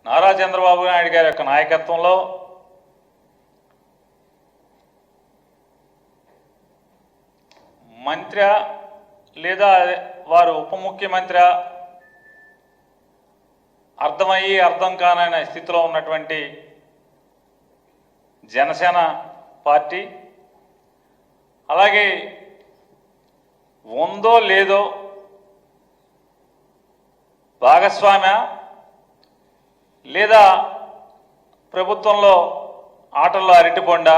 నారా చంద్రబాబు నాయుడు గారి యొక్క నాయకత్వంలో మంత్రి లేదా వారు ఉప ముఖ్యమంత్రి అర్థమయ్యి అర్థం కానైన స్థితిలో ఉన్నటువంటి జనసేన పార్టీ, అలాగే ఉందో లేదో భాగస్వామ్య లేదా ప్రభుత్వంలో ఆటల్లో అరటిపొండ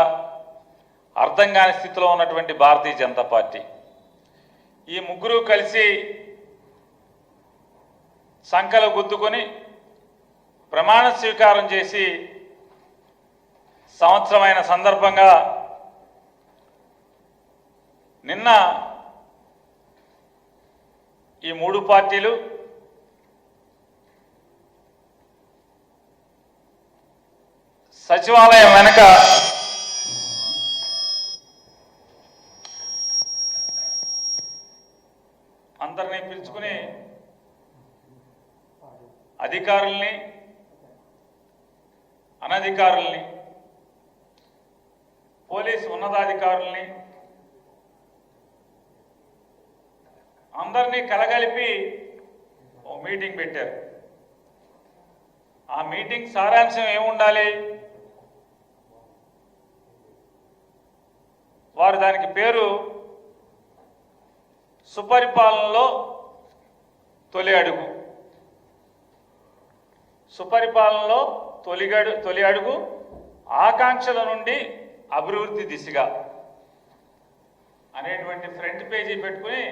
అర్థం కాని స్థితిలో ఉన్నటువంటి భారతీయ జనతా పార్టీ, ఈ ముగ్గురు కలిసి సంకలు గుద్దుకొని ప్రమాణ స్వీకారం చేసి సంవత్సరమైన సందర్భంగా నిన్న ఈ మూడు పార్టీలు సచివాలయం వెనక అందరినీ పిలుచుకుని అధికారుల్ని అనధికారుల్ని పోలీసు ఉన్నతాధికారుల్ని అందరినీ కలగలిపి ఓ మీటింగ్ పెట్టారు. ఆ మీటింగ్ సారాంశం ఏముండాలి? వారు దానికి పేరు సుపరిపాలనలో తొలి అడుగు. సుపరిపాలనలో తొలి అడుగు, ఆకాంక్షల నుండి అభివృద్ధి దిశగా అనేటువంటి ఫ్రంట్ పేజీ పెట్టుకుని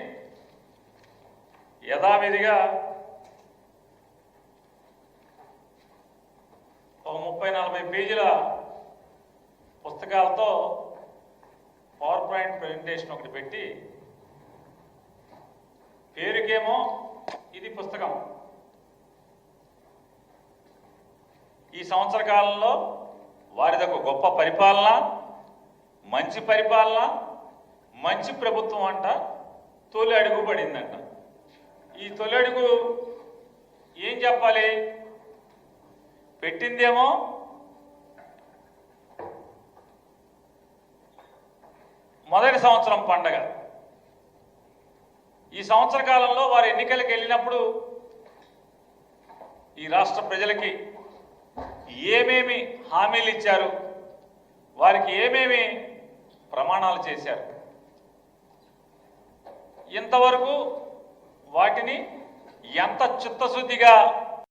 యథావిధిగా ఒక 30-40 పేజీల పుస్తకాలతో పవర్ పాయింట్ ప్రెజెంటేషన్ ఒకటి పెట్టి, పేరుకేమో ఇది పుస్తకం, ఈ సంవత్సర కాలంలో వారిది ఒక గొప్ప పరిపాలన, మంచి పరిపాలన, మంచి ప్రభుత్వం అంట తొలి అడుగు పడిందంట. ఈ తొలి అడుగు ఏం చెప్పాలి? పెట్టిందేమో మొదటి సంవత్సరం పండగ. ఈ సంవత్సర కాలంలో వారు ఎన్నికలకు వెళ్ళినప్పుడు ఈ రాష్ట్ర ప్రజలకి ఏమేమి హామీలు ఇచ్చారు, వారికి ఏమేమి ప్రమాణాలు చేశారు, ఇంతవరకు వాటిని ఎంత చిత్తశుద్ధిగా